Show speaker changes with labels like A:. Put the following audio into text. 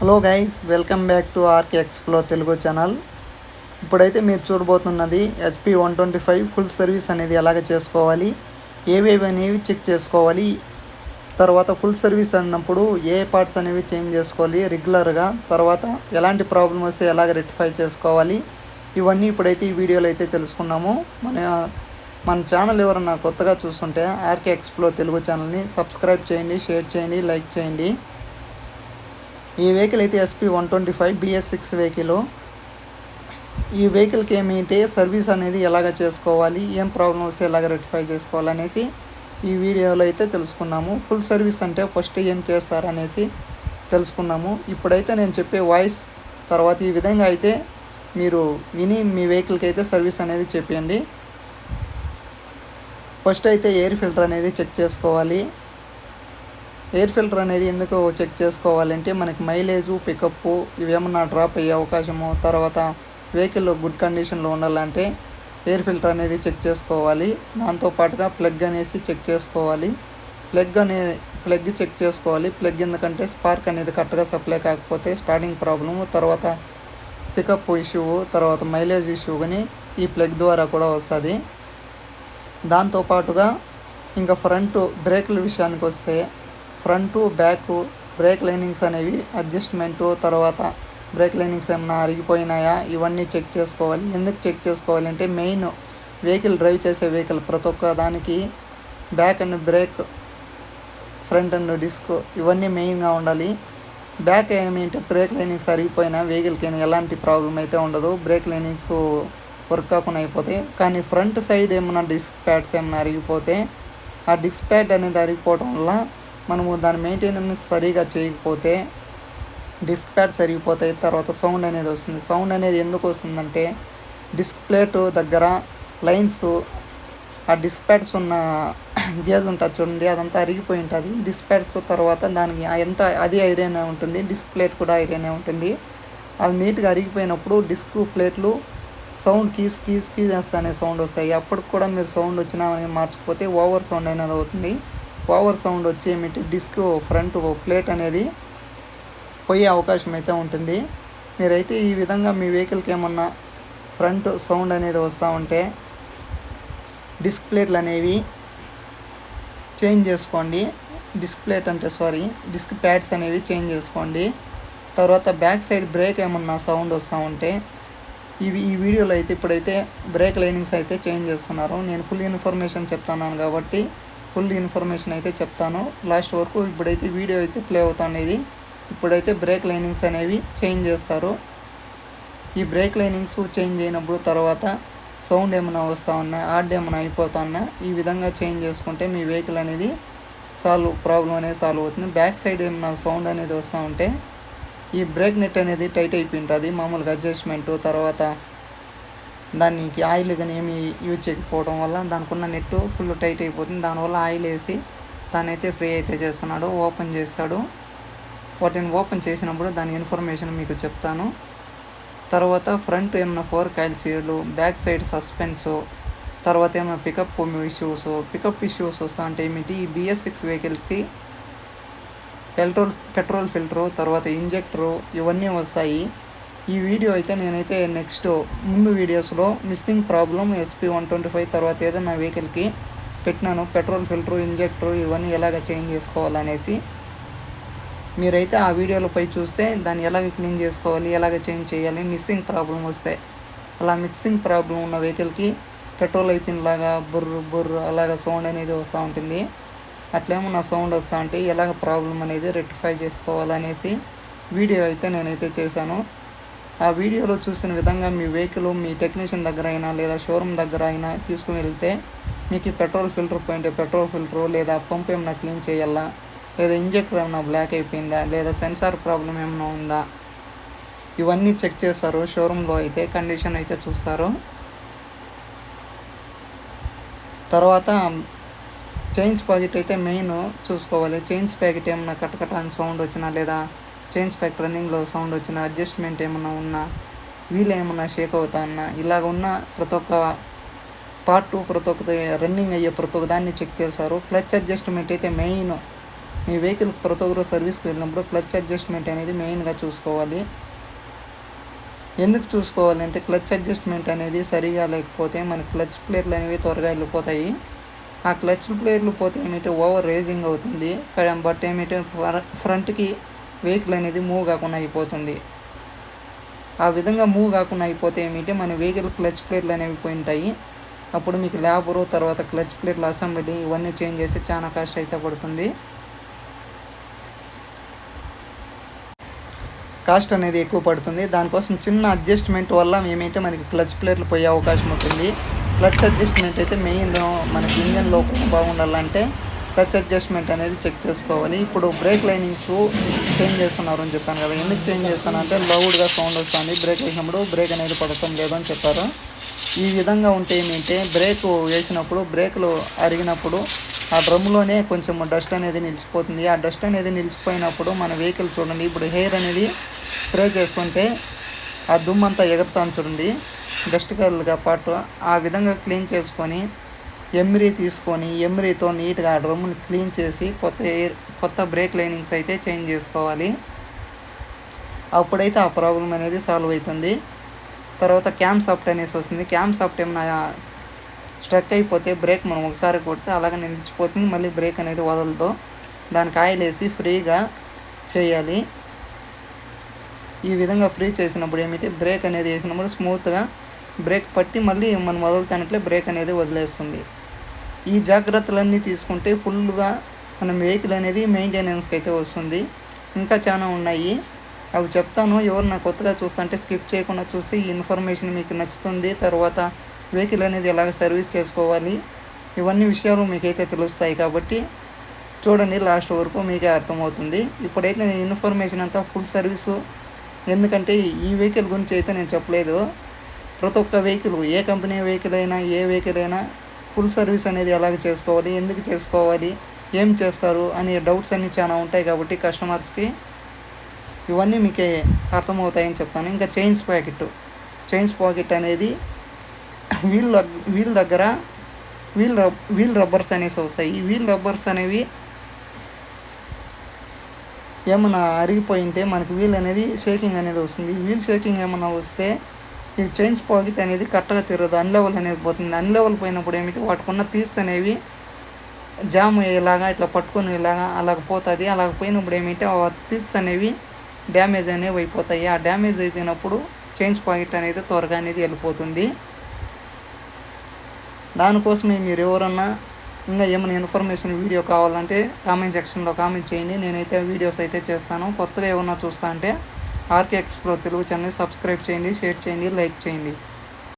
A: Hello guys, welcome back to RK explore Telugu channel. ఇప్పుడైతే మీరు చూడబోతున్నది SP-125 full service అనేది ఎలాగ చేసుకోవాలి, ఏవేవి అనేవి చెక్ చేసుకోవాలి, తర్వాత ఫుల్ సర్వీస్ అన్నప్పుడు ఏ పార్ట్స్ అనేవి చేంజ్ చేసుకోవాలి రెగ్యులర్గా, తర్వాత ఎలాంటి ప్రాబ్లమ్ వస్తే ఎలాగ రెక్టిఫై చేసుకోవాలి, ఇవన్నీ ఇప్పుడైతే ఈ వీడియోలో అయితే తెలుసుకున్నాము. మన ఛానల్ ఎవరన్నా కొత్తగా చూస్తుంటే ఆర్కే ఎక్స్ప్లోర్ తెలుగు ఛానల్ని సబ్స్క్రైబ్ చేయండి, షేర్ చేయండి, లైక్ చేయండి. ఈ వెహికల్ అయితే SP-125 BS6 వెహికల్. ఈ వెహికల్కి ఏమిటి సర్వీస్ అనేది ఎలాగ చేసుకోవాలి, ఏం ప్రాబ్లమ్ వస్తే ఎలాగ రెక్టిఫై చేసుకోవాలనేసి ఈ వీడియోలో అయితే తెలుసుకున్నాము. ఫుల్ సర్వీస్ అంటే ఫస్ట్ ఏం చేస్తారనేసి తెలుసుకున్నాము. ఇప్పుడైతే నేను చెప్పే వాయిస్ తర్వాత ఈ విధంగా అయితే మీరు విని మీ వెహికల్కి అయితే సర్వీస్ అనేది చెప్పండి. ఫస్ట్ అయితే ఎయిర్ ఫిల్టర్ అనేది చెక్ చేసుకోవాలి. ఎయిర్ ఫిల్టర్ అనేది ఎందుకు చెక్ చేసుకోవాలంటే మనకి మైలేజు, పికప్ ఇవేమన్నా డ్రాప్ అయ్యే అవకాశము, తర్వాత వెహికల్ గుడ్ కండిషన్లో ఉండాలంటే ఎయిర్ ఫిల్టర్ అనేది చెక్ చేసుకోవాలి. దాంతోపాటుగా ప్లగ్ అనేసి చెక్ చేసుకోవాలి. ప్లగ్ చెక్ చేసుకోవాలి. ప్లగ్ ఎందుకంటే స్పార్క్ అనేది కరెక్ట్గా సప్లై కాకపోతే స్టార్టింగ్ ప్రాబ్లము, తర్వాత పికప్ ఇష్యూ, తర్వాత మైలేజ్ ఇష్యూ కానీ ఈ ప్లగ్ ద్వారా కూడా వస్తుంది. దాంతోపాటుగా ఇంకా ఫ్రంట్ బ్రేకుల విషయానికి వస్తే ఫ్రంట్ బ్యాక్ బ్రేక్ లైనింగ్స్ అనేవి అడ్జస్ట్మెంటు, తర్వాత బ్రేక్ లైనింగ్స్ ఏమైనా అరిగిపోయినాయా ఇవన్నీ చెక్ చేసుకోవాలి. ఎందుకు చెక్ చేసుకోవాలి అంటే మెయిన్ వెహికల్ డ్రైవ్ చేసే వెహికల్ ప్రతి ఒక్క దానికి back and brake, front and disc ఇవన్నీ మెయిన్గా ఉండాలి. బ్యాక్ ఏమిటంటే బ్రేక్ లైనింగ్స్ అరిగిపోయినా వెహికల్కి ఎలాంటి ప్రాబ్లం అయితే ఉండదు, బ్రేక్ లైనింగ్స్ వర్క్ కాకుండా అయిపోతాయి. కానీ ఫ్రంట్ సైడ్ ఏమైనా డిస్క్ ప్యాడ్స్ ఏమైనా అరిగిపోతే ఆ డిస్క్ ప్యాడ్ అనేది అరిగిపోవడం వల్ల మనము దాని మెయింటెనెన్స్ సరిగా చేయకపోతే డిస్క్ ప్యాడ్స్ అరిగిపోతాయి. తర్వాత సౌండ్ అనేది వస్తుంది. సౌండ్ అనేది ఎందుకు వస్తుందంటే డిస్క్ ప్లేట్ దగ్గర లైన్స్, ఆ డిస్క్ ప్యాడ్స్ ఉన్న గేజ్ ఉంటుంది చూడండి, అదంతా అరిగిపోయి ఉంటుంది. డిస్క్ ప్యాడ్స్ తర్వాత దానికి ఎంత అది ఐరన్ ఉంటుంది, డిస్క్ ప్లేట్ కూడా ఐరన్ ఉంటుంది. అవి నీట్గా అరిగిపోయినప్పుడు డిస్క్ ప్లేట్లు సౌండ్ కీస్ అనే సౌండ్ వస్తాయి. అప్పటికి కూడా మీరు సౌండ్ వచ్చినా మార్చకపోతే ఓవర్ సౌండ్ అనేది అవుతుంది. ఓవర్ సౌండ్ వచ్చి ఏమిటి డిస్క్ ఫ్రంట్ ప్లేట్ అనేది పోయే అవకాశం అయితే ఉంటుంది. మీరైతే ఈ విధంగా మీ వెహికల్కి ఏమన్నా ఫ్రంట్ సౌండ్ అనేది వస్తూ ఉంటే డిస్క్ ప్లేట్లు అనేవి చేంజ్ చేసుకోండి. డిస్క్ ప్యాడ్స్ అనేవి చేంజ్ చేసుకోండి. తర్వాత బ్యాక్ సైడ్ బ్రేక్ ఏమన్నా సౌండ్ వస్తూ ఉంటే ఈ వీడియోలో అయితే ఇప్పుడైతే బ్రేక్ లైనింగ్స్ అయితే చేంజ్ చేస్తున్నారు. నేను ఫుల్ ఇన్ఫర్మేషన్ చెప్తున్నాను కాబట్టి ఫుల్ ఇన్ఫర్మేషన్ అయితే చెప్తాను లాస్ట్ వరకు. ఇప్పుడైతే వీడియో అయితే ప్లే అవుతుంది. ఇప్పుడైతే బ్రేక్ లైనింగ్స్ అనేవి చేంజ్ చేస్తారు. ఈ బ్రేక్ లైనింగ్స్ చేంజ్ అయినప్పుడు తర్వాత సౌండ్ ఏమైనా వస్తూ ఉన్నా, ఆడ్ ఏమైనా అయిపోతా ఉన్నా ఈ విధంగా చేంజ్ చేసుకుంటే మీ వెహికల్ అనేది ప్రాబ్లం అనేది సాల్వ్ అవుతుంది. బ్యాక్ సైడ్ ఏమైనా సౌండ్ అనేది వస్తూ ఉంటే ఈ బ్రేక్ నెట్ అనేది టైట్ అయిపోయి ఉంటుంది మామూలుగా అడ్జస్ట్మెంటు, తర్వాత దానికి ఆయిల్ కానీ ఏమి యూజ్ చేయకపోవడం వల్ల దానికి ఉన్న నెట్ ఫుల్ టైట్ అయిపోతుంది. దానివల్ల ఆయిల్ వేసి దాన్ని అయితే ఫ్రీ అయితే చేస్తున్నాడు. ఓపెన్ చేస్తాడు. వాటిని ఓపెన్ చేసినప్పుడు దాని ఇన్ఫర్మేషన్ మీకు చెప్తాను. తర్వాత ఫ్రంట్ ఏమైనా 4 coil seal, back side suspense, తర్వాత ఏమైనా పికప్ ఇష్యూస్ వస్తా అంటే ఏమిటి ఈ BS6 వెహికల్స్కి పెట్రోల్ ఫిల్టరు, తర్వాత ఇంజెక్టరు ఇవన్నీ వస్తాయి. ఈ వీడియో అయితే నేనైతే నెక్స్ట్ ముందు వీడియోస్లో మిస్సింగ్ ప్రాబ్లం SP-125 తర్వాత ఏదైనా వెహికల్కి పెట్టినాను. పెట్రోల్ ఫిల్టరు, ఇంజెక్టరు ఇవన్నీ ఎలాగ చేంజ్ చేసుకోవాలనేసి మీరైతే ఆ వీడియోలపై చూస్తే దాన్ని ఎలాగ క్లీన్ చేసుకోవాలి, ఎలాగ చేంజ్ చేయాలి, మిస్సింగ్ ప్రాబ్లం వస్తే అలా మిక్సింగ్ ప్రాబ్లం ఉన్న వెహికల్కి పెట్రోల్ అయిపోయినలాగా బుర్రు అలాగ సౌండ్ అనేది వస్తూ ఉంటుంది. అట్లేమన్నా సౌండ్ వస్తూ ఉంటే ఎలాగ ప్రాబ్లం అనేది రెక్టిఫై చేసుకోవాలనేసి వీడియో అయితే నేనైతే చేశాను. ఆ వీడియోలో చూసిన విధంగా మీ వెహికల్ మీ టెక్నీషియన్ దగ్గర అయినా లేదా షోరూమ్ దగ్గర అయినా తీసుకుని వెళ్తే మీకు పెట్రోల్ ఫిల్టర్ పోయింటే పెట్రోల్ ఫిల్టరు, లేదా పంప్ ఏమైనా క్లీన్ చేయాలా, లేదా ఇంజెక్టర్ ఏమైనా బ్లాక్ అయిపోయిందా, లేదా సెన్సార్ ప్రాబ్లం ఏమైనా ఉందా ఇవన్నీ చెక్ చేస్తారు. షోరూంలో అయితే కండిషన్ అయితే చూస్తారు. తర్వాత చైన్స్ ప్యాకెట్ అయితే మెయిన్ చూసుకోవాలి. చైన్స్ ప్యాకెట్ ఏమైనా కటకటానికి సౌండ్ వచ్చినా, లేదా చైన్స్ ప్యాకెట్ రన్నింగ్లో సౌండ్ వచ్చినా, అడ్జస్ట్మెంట్ ఏమైనా ఉన్నా, వీల్ ఏమైనా షేక్ అవుతా ఉన్నా, ఇలాగ ఉన్న ప్రతి ఒక్క పార్ట్ ప్రతి ఒక్కటి రన్నింగ్ అయ్యే ప్రతి ఒక్క దాన్ని చెక్ చేస్తారు. క్లచ్ అడ్జస్ట్మెంట్ అయితే మెయిన్ మీ వెహికల్ ప్రతి ఒక్కరు సర్వీస్కి వెళ్ళినప్పుడు క్లచ్ అడ్జస్ట్మెంట్ అనేది మెయిన్గా చూసుకోవాలి. ఎందుకు చూసుకోవాలంటే క్లచ్ అడ్జస్ట్మెంట్ అనేది సరిగా లేకపోతే మన క్లచ్ ప్లేట్లు అనేవి త్వరగా వెళ్ళిపోతాయి. ఆ క్లచ్ ప్లేట్లు పోతే ఏమిటి ఓవర్ రేజింగ్ అవుతుంది, బట్ ఏమిటి ఫ్రంట్కి వెహికల్ అనేది మూవ్ కాకుండా అయిపోతుంది. ఆ విధంగా మూవ్ కాకుండా అయిపోతే ఏమిటి మన వెహికల్ క్లచ్ ప్లేట్లు అనేవి పోయి ఉంటాయి. అప్పుడు మీకు లేబరు, తర్వాత క్లచ్ ప్లేట్ల అసెంబ్లీ ఇవన్నీ చేంజ్ చేసి చాలా కాస్ట్ అయితే పడుతుంది. కాస్ట్ అనేది ఎక్కువ పడుతుంది. దానికోసం చిన్న అడ్జస్ట్మెంట్ వల్ల ఏమైతే మనకి క్లచ్ ప్లేట్లు పోయే అవకాశం ఉంటుంది. క్లచ్ అడ్జస్ట్మెంట్ అయితే మెయిన్ మనకి ఇంజన్ లోపల బాగుండాలంటే క్లచ్ అడ్జస్ట్మెంట్ అనేది చెక్ చేసుకోవాలి. ఇప్పుడు బ్రేక్ లైనింగ్స్ చేంజ్ చేస్తున్నారు అని చెప్పాను కదా. ఎందుకు చేంజ్ చేస్తానంటే లౌడ్గా సౌండ్ వస్తుంది, బ్రేక్ వేసినప్పుడు బ్రేక్ అనేది పడటం లేదని చెప్పారు. ఈ విధంగా ఉంటే ఏంటంటే బ్రేక్ వేసినప్పుడు బ్రేకులు అరిగినప్పుడు ఆ డ్రమ్లోనే కొంచెం డస్ట్ అనేది నిలిచిపోతుంది. ఆ డస్ట్ అనేది నిలిచిపోయినప్పుడు మన వెహికల్ చూడండి, ఇప్పుడు హెయిర్ అనేది స్ప్రే చేస్తుంటే ఆ దుమ్మంతా ఎగురుతాను చూడండి, డస్ట్ కలర్గా పాటు. ఆ విధంగా క్లీన్ చేసుకొని ఎమ్రీ తీసుకొని ఎమ్రీతో నీట్గా ఆ డ్రమ్ని క్లీన్ చేసి కొత్త బ్రేక్ లైనింగ్స్ అయితే చేంజ్ చేసుకోవాలి. అప్పుడైతే ఆ ప్రాబ్లం అనేది సాల్వ్ అవుతుంది. తర్వాత క్యామ్ సాఫ్ట్ అనేసి వస్తుంది. క్యామ్ సాఫ్ట్ ఏమైనా స్ట్రక్ అయిపోతే బ్రేక్ మనం ఒకసారి కొడితే అలాగే నిలిచిపోతుంది, మళ్ళీ బ్రేక్ అనేది వదలదు. దానికి ఆయిల్ వేసి ఫ్రీగా చేయాలి. ఈ విధంగా ఫ్రీ చేసినప్పుడు ఏమిటి బ్రేక్ అనేది వేసినప్పుడు స్మూత్గా బ్రేక్ పట్టి మళ్ళీ మనం వదులుతానట్లే బ్రేక్ అనేది వదిలేస్తుంది. ఈ జాగ్రత్తలన్నీ తీసుకుంటే ఫుల్గా మనం వెహికల్ అనేది మెయింటెనెన్స్కి అయితే వస్తుంది. ఇంకా చాలా ఉన్నాయి, అవి చెప్తాను. ఎవరు నా కొత్తగా చూస్తుంటే స్కిప్ చేయకుండా చూస్తే ఈ ఇన్ఫర్మేషన్ మీకు నచ్చుతుంది. తర్వాత వెహికల్ అనేది ఎలాగ సర్వీస్ చేసుకోవాలి ఇవన్నీ విషయాలు మీకైతే తెలుస్తాయి. కాబట్టి చూడండి, లాస్ట్ వరకు మీకే అర్థమవుతుంది. ఇప్పుడైతే నేను ఇన్ఫర్మేషన్ అంతా ఫుల్ సర్వీసు, ఎందుకంటే ఈ వెహికల్ గురించి అయితే నేను చెప్పలేదు. ప్రతి ఒక్క వెహికల్, ఏ కంపెనీ వెహికల్ అయినా ఏ వెహికల్ అయినా ఫుల్ సర్వీస్ అనేది ఎలాగ చేసుకోవాలి, ఎందుకు చేసుకోవాలి, ఏం చేస్తారు అనే డౌట్స్ అన్నీ చాలా ఉంటాయి. కాబట్టి కస్టమర్స్కి ఇవన్నీ మీకే అర్థమవుతాయని చెప్తాను. ఇంకా చైన్స్ పాకెట్ అనేది వీల్ దగ్గర వీల్ రబ్బర్స్ అనేసి వస్తాయి. ఈ వీల్ రబ్బర్స్ అనేవి ఏమన్నా అరిగిపోయింటే మనకి వీల్ అనేది షేకింగ్ అనేది వస్తుంది. వీల్ షేకింగ్ ఏమన్నా వస్తే ఈ చైన్స్ పాకెట్ అనేది కరెక్ట్గా తిరగదు, అన్లెవెల్ అనేది పోతుంది. అన్లెవెల్ పోయినప్పుడు ఏమిటి వాటికున్న పీస్ అనేవి జామ్ అయ్యేలాగా ఇట్లా పట్టుకొని అలాగ పోతుంది. అలాగ పోయినప్పుడు ఏమిటి ఆ పీస్ అనేవి డ్యామేజ్ అనేవి అయిపోతాయి. ఆ డ్యామేజ్ అయిపోయినప్పుడు చైన్స్ పాకెట్ అనేది త్వరగా అనేది వెళ్ళిపోతుంది. దానికోసమే మీరు ఎవరన్నా ఇంకా ఏమైనా ఇన్ఫర్మేషన్ వీడియో కావాలంటే కామెంట్ సెక్షన్లో కామెంట్ చేయండి, నేనైతే వీడియోస్ అయితే చేస్తాను. కొత్తగా ఏమన్నా చూస్తా అంటే RK explore Telugu channel subscribe చేయండి, షేర్ చేయండి, లైక్ చేయండి.